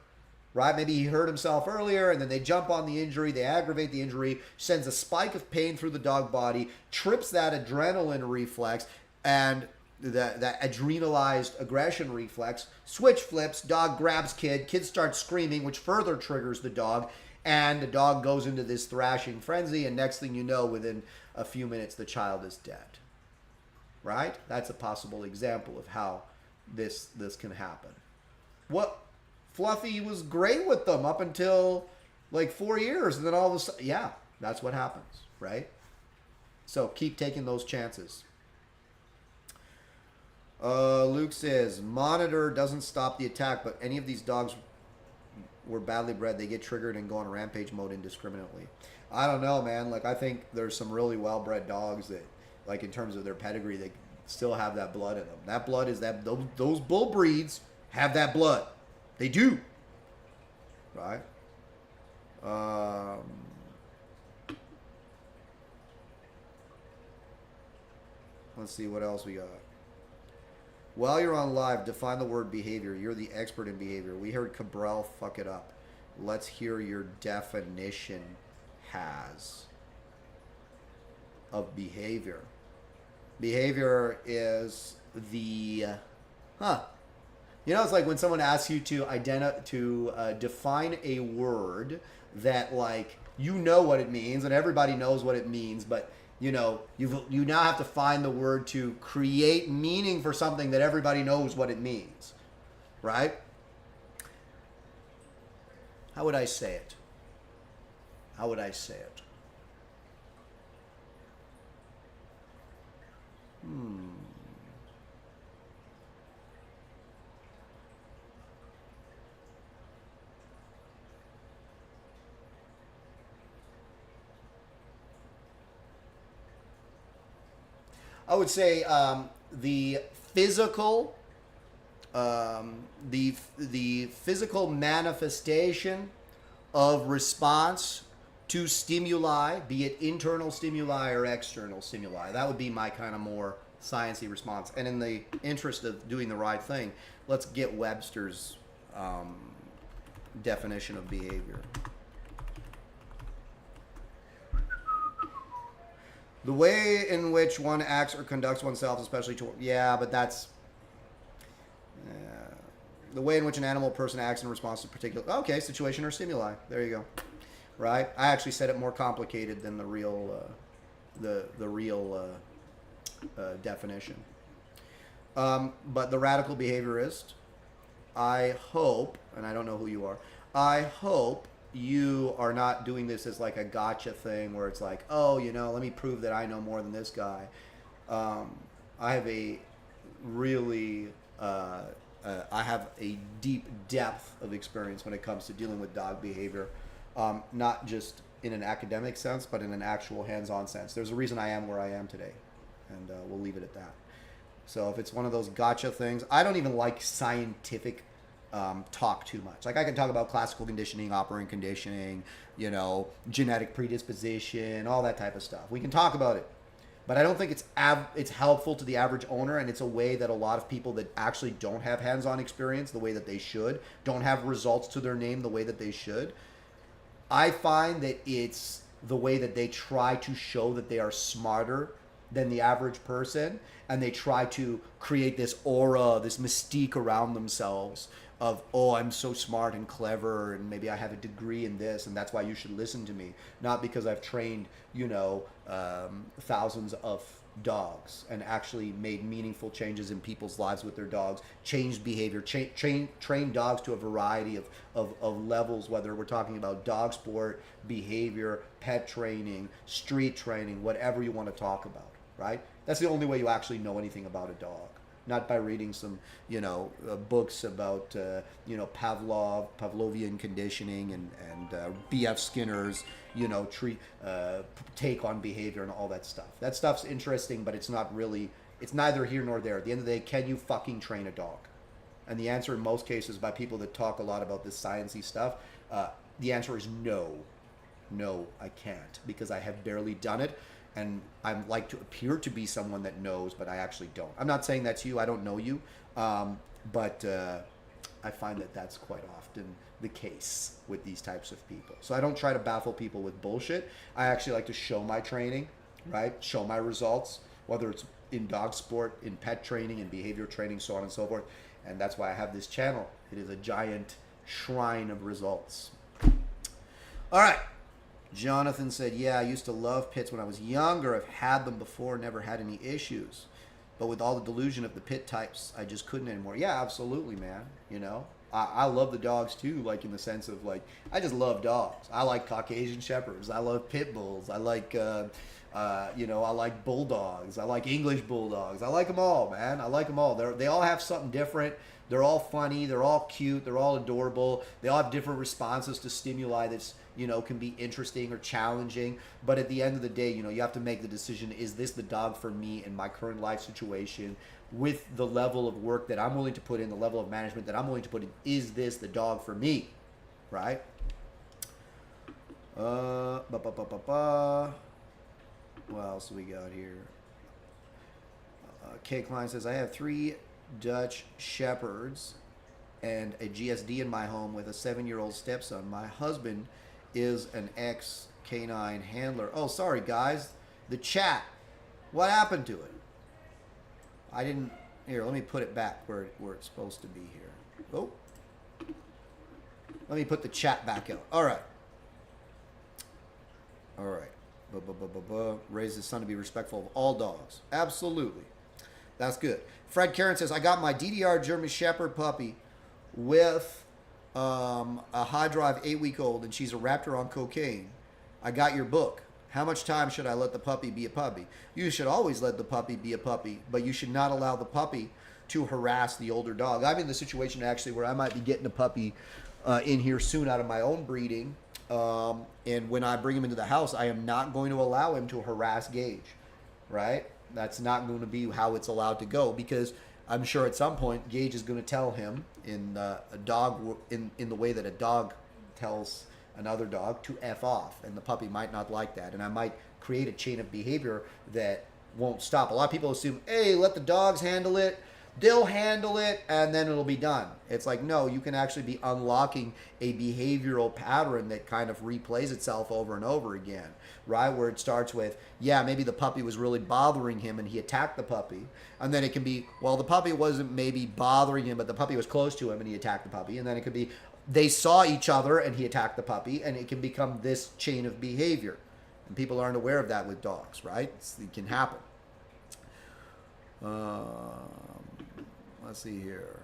right? Maybe he hurt himself earlier, and then they jump on the injury, they aggravate the injury, sends a spike of pain through the dog body, trips that adrenaline reflex, and that adrenalized aggression reflex, switch flips, dog grabs kid starts screaming, which further triggers the dog, and the dog goes into this thrashing frenzy, and next thing you know, within a few minutes, the child is dead. Right? That's a possible example of how this can happen. Fluffy was great with them up until like 4 years, and then all of a sudden, yeah, that's what happens, right? So keep taking those chances. Luke says, monitor doesn't stop the attack, but any of these dogs were badly bred, they get triggered and go on rampage mode indiscriminately. I don't know, man. Like, I think there's some really well-bred dogs that, like, in terms of their pedigree, they still have that blood in them. That blood is those bull breeds have that blood. They do. Right? Let's see what else we got. While you're on live, define the word behavior. You're the expert in behavior. We heard Cabral fuck it up. Let's hear your definition has of behavior. Behavior is the, You know, it's like when someone asks you to define a word that, like, you know what it means and everybody knows what it means, but you know, you now have to find the word to create meaning for something that everybody knows what it means, right? How would I say it? How would I say it? I would say the physical, the physical manifestation of response to stimuli, be it internal stimuli or external stimuli. That would be my kind of more sciencey response. And in the interest of doing the right thing, let's get Webster's definition of behavior. The way in which one acts or conducts oneself, especially to... Yeah, but that's... the way in which an animal person acts in response to particular... Okay, situation or stimuli. There you go. Right? I actually said it more complicated than the real... the real definition. But the radical behaviorist, I hope, and I don't know who you are, I hope you are not doing this as like a gotcha thing where it's like, oh, you know, let me prove that I know more than this guy. I have a really, I have a deep depth of experience when it comes to dealing with dog behavior, not just in an academic sense, but in an actual hands-on sense. There's a reason I am where I am today, and we'll leave it at that. So if it's one of those gotcha things, I don't even like scientific talk too much. Like I can talk about classical conditioning, operant conditioning, you know, genetic predisposition, all that type of stuff. We can talk about it, but I don't think it's helpful to the average owner, and it's a way that a lot of people that actually don't have hands-on experience the way that they should, don't have results to their name the way that they should. I find that it's the way that they try to show that they are smarter than the average person, and they try to create this aura, this mystique around themselves of, oh, I'm so smart and clever, and maybe I have a degree in this, and that's why you should listen to me. Not because I've trained, you know, thousands of dogs and actually made meaningful changes in people's lives with their dogs, changed behavior, trained dogs to a variety of levels, whether we're talking about dog sport, behavior, pet training, street training, whatever you want to talk about, right? That's the only way you actually know anything about a dog. Not by reading some, you know, books about, you know, Pavlovian conditioning and B.F. Skinner's, you know, take on behavior and all that stuff. That stuff's interesting, but it's not really, it's neither here nor there. At the end of the day, can you fucking train a dog? And the answer in most cases by people that talk a lot about this sciencey stuff, the answer is no. No, I can't, because I have barely done it. And I like to appear to be someone that knows, but I actually don't. I'm not saying that's you. I don't know you. But I find that that's quite often the case with these types of people. So I don't try to baffle people with bullshit. I actually like to show my training, right? Show my results, whether it's in dog sport, in pet training, in behavior training, so on and so forth. And that's why I have this channel. It is a giant shrine of results. All right. Jonathan said, yeah, I used to love pits when I was younger. I've had them before, never had any issues. But with all the delusion of the pit types, I just couldn't anymore. Yeah, absolutely, man. You know, I love the dogs too, like in the sense of like, I just love dogs. I like Caucasian Shepherds. I love pit bulls. I like You know, I like bulldogs. I like English bulldogs. I like them all, man. I like them all. They all have something different. They're all funny. They're all cute. They're all adorable. They all have different responses to stimuli that's, you know, can be interesting or challenging. But at the end of the day, you know, you have to make the decision, is this the dog for me in my current life situation with the level of work that I'm willing to put in, the level of management that I'm willing to put in? Is this the dog for me? Right? What else do we got here? K. Klein says, I have 3 Dutch Shepherds and a GSD in my home with a 7-year-old stepson. My husband is an ex-canine handler. Oh, sorry, guys. The chat. What happened to it? I didn't... Here, let me put it back where it's supposed to be here. Oh. Let me put the chat back out. All right. All right. Raise his son to be respectful of all dogs. Absolutely. That's good. Fred Karen says, I got my DDR German Shepherd puppy with a high drive 8-week-old, and she's a raptor on cocaine. I got your book. How much time should I let the puppy be a puppy? You should always let the puppy be a puppy, but you should not allow the puppy to harass the older dog. I'm in the situation actually where I might be getting a puppy in here soon out of my own breeding. And when I bring him into the house, I am not going to allow him to harass Gage, right? That's not going to be how it's allowed to go, because I'm sure at some point Gage is going to tell him in the way that a dog tells another dog to F off, and the puppy might not like that, and I might create a chain of behavior that won't stop. A lot of people assume, hey, let the dogs handle it. They'll handle it, and then it'll be done. It's like, no, you can actually be unlocking a behavioral pattern that kind of replays itself over and over again, right? Where it starts with, yeah, maybe the puppy was really bothering him and he attacked the puppy. And then it can be, well, the puppy wasn't maybe bothering him, but the puppy was close to him and he attacked the puppy. And then it could be, they saw each other and he attacked the puppy, and it can become this chain of behavior. And people aren't aware of that with dogs, right? It can happen. Let's see here.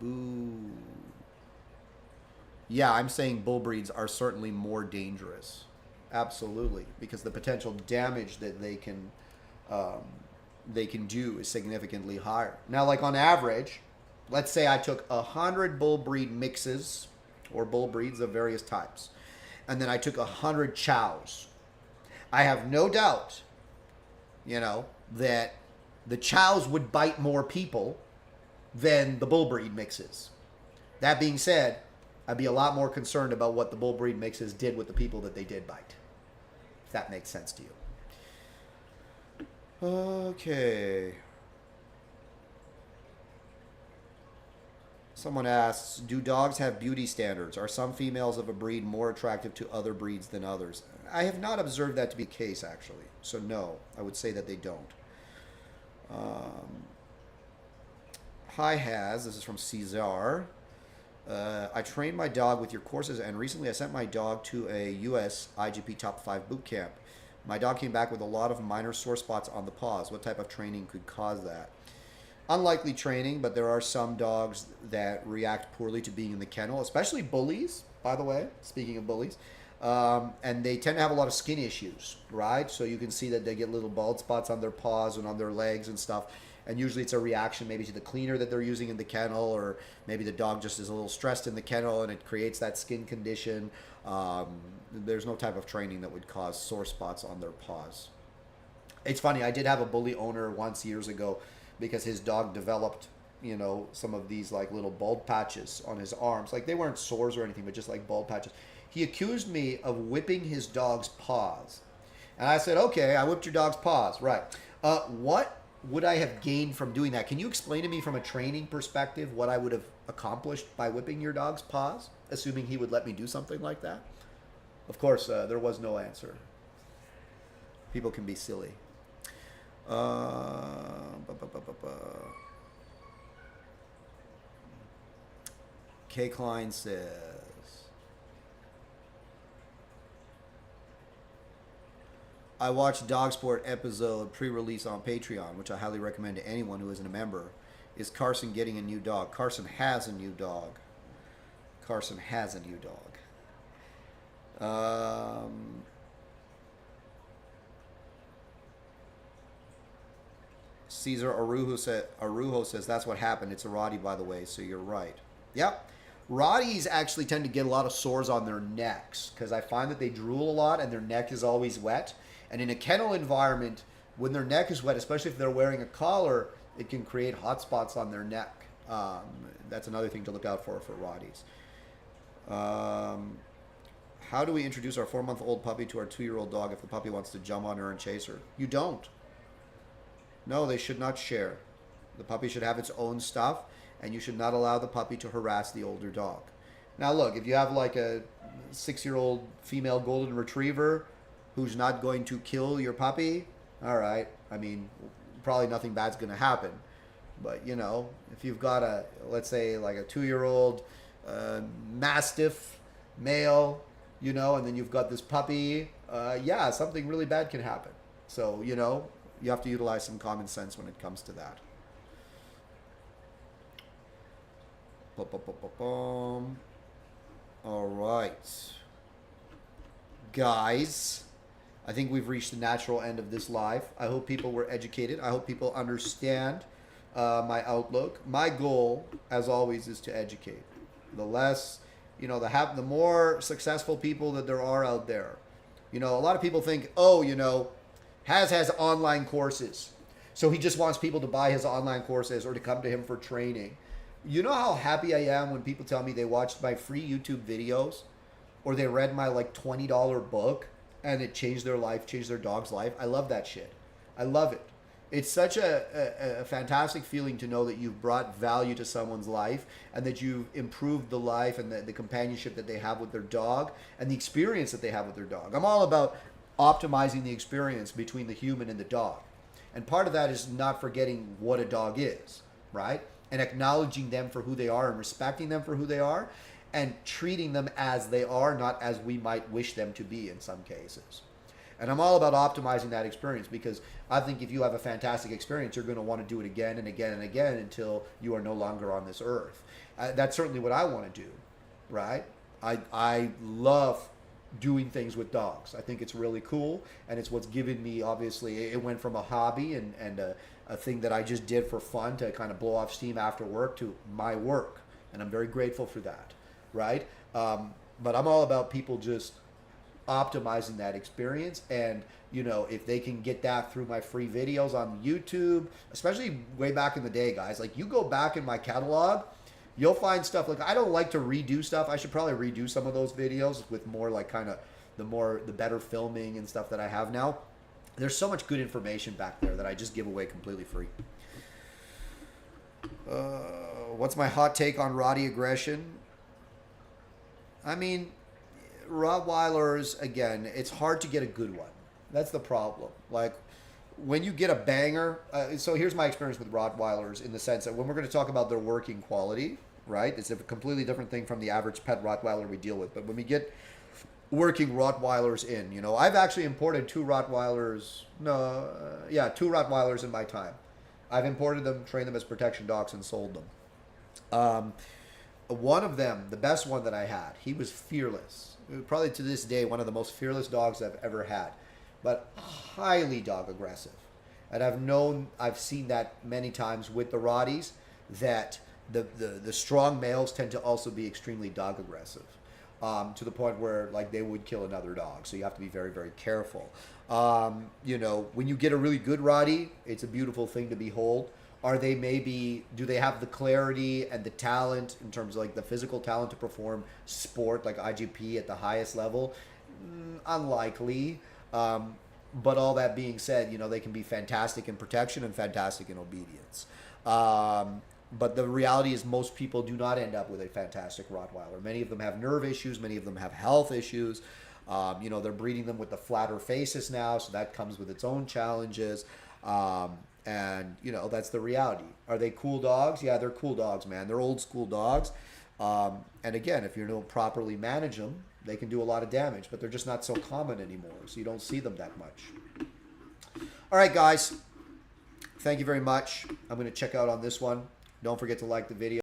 Boo. Yeah, I'm saying bull breeds are certainly more dangerous. Absolutely, because the potential damage that they can do is significantly higher. Now, like on average, let's say I took 100 bull breed mixes or bull breeds of various types, and then I took 100 chows. I have no doubt, that the chows would bite more people than the bull breed mixes. That being said, I'd be a lot more concerned about what the bull breed mixes did with the people that they did bite. If that makes sense to you. Okay. Someone asks, do dogs have beauty standards? Are some females of a breed more attractive to other breeds than others? I have not observed that to be the case, actually. So no, I would say that they don't. Hi Haz, this is from Cesar. I trained my dog with your courses, and recently I sent my dog to a US IGP Top 5 boot camp. My dog came back with a lot of minor sore spots on the paws. What type of training could cause that? Unlikely training, but there are some dogs that react poorly to being in the kennel, especially bullies, by the way, speaking of bullies. And they tend to have a lot of skin issues, right? So you can see that they get little bald spots on their paws and on their legs and stuff. And usually it's a reaction maybe to the cleaner that they're using in the kennel, or maybe the dog just is a little stressed in the kennel and it creates that skin condition. There's no type of training that would cause sore spots on their paws. It's funny, I did have a bully owner once years ago because his dog developed, some of these like little bald patches on his arms. Like they weren't sores or anything, but just like bald patches. He accused me of whipping his dog's paws. And I said, okay, I whipped your dog's paws. Right. What would I have gained from doing that? Can you explain to me from a training perspective what I would have accomplished by whipping your dog's paws, assuming he would let me do something like that? Of course, there was no answer. People can be silly. K. Klein says, I watched Dog Sport episode pre-release on Patreon, which I highly recommend to anyone who isn't a member. Is Carson getting a new dog? Carson has a new dog. Um, Caesar Arujo says that's what happened. It's a Roddy, by the way, so you're right. Yep. Rotties actually tend to get a lot of sores on their necks because I find that they drool a lot and their neck is always wet. And in a kennel environment, when their neck is wet, especially if they're wearing a collar, it can create hot spots on their neck. That's another thing to look out for Rotties. How do we introduce our 4-month-old puppy to our 2-year-old dog if the puppy wants to jump on her and chase her? You don't. No, they should not share. The puppy should have its own stuff, and you should not allow the puppy to harass the older dog. Now, look, if you have like a 6-year-old female golden retriever who's not going to kill your puppy, all right. I mean, probably nothing bad's going to happen. But, you know, if you've got a, let's say, like a 2-year-old Mastiff male, you know, and then you've got this puppy, yeah, something really bad can happen. So, you know, you have to utilize some common sense when it comes to that. All right. Guys, I think we've reached the natural end of this live. I hope people were educated. I hope people understand my outlook. My goal, as always, is to educate. The less, you know, the more successful people that there are out there. You know, a lot of people think, oh, you know, has online courses. So he just wants people to buy his online courses or to come to him for training. You know how happy I am when people tell me they watched my free YouTube videos or they read my like $20 book and it changed their life, changed their dog's life. I love that shit. I love it. It's such a fantastic feeling to know that you've brought value to someone's life and that you've improved the life and the companionship that they have with their dog and the experience that they have with their dog. I'm all about optimizing the experience between the human and the dog. And part of that is not forgetting what a dog is, right? And acknowledging them for who they are and respecting them for who they are and treating them as they are, not as we might wish them to be in some cases. And I'm all about optimizing that experience because I think if you have a fantastic experience, you're going to want to do it again and again and again until you are no longer on this earth. That's certainly what I want to do, right? I love doing things with dogs. I think it's really cool, and it's what's given me, obviously, it went from a hobby and a thing that I just did for fun to kind of blow off steam after work to my work, and I'm very grateful for that, right? But I'm all about people just optimizing that experience, and you know, if they can get that through my free videos on YouTube, especially way back in the day, guys, like you go back in my catalog, you'll find stuff like I don't like to redo stuff. I should probably redo some of those videos with more like kind of the better filming and stuff that I have now. There's so much good information back there that I just give away completely free. What's my hot take on Roddy aggression? I mean, Rottweilers, again, it's hard to get a good one. That's the problem. Like, when you get a banger, so here's my experience with Rottweilers in the sense that when we're going to talk about their working quality, right, it's a completely different thing from the average pet Rottweiler we deal with. But when we get working Rottweilers in, you know, I've actually imported two Rottweilers in my time. I've imported them, trained them as protection dogs, and sold them. One of them, the best one that I had, he was fearless. Probably to this day, one of the most fearless dogs I've ever had, but highly dog aggressive. And I've seen that many times with the Rotties, that the strong males tend to also be extremely dog aggressive, to the point where like they would kill another dog. So you have to be very, very careful. You know, when you get a really good Rottie, it's a beautiful thing to behold. Do they have the clarity and the talent in terms of like the physical talent to perform sport like IGP at the highest level? Unlikely. But all that being said, you know, they can be fantastic in protection and fantastic in obedience. But the reality is most people do not end up with a fantastic Rottweiler. Many of them have nerve issues. Many of them have health issues. You know, they're breeding them with the flatter faces now, so that comes with its own challenges. And, you know, that's the reality. Are they cool dogs? Yeah, they're cool dogs, man. They're old school dogs. And again, if you don't properly manage them, they can do a lot of damage, but they're just not so common anymore, so you don't see them that much. All right, guys. Thank you very much. I'm going to check out on this one. Don't forget to like the video.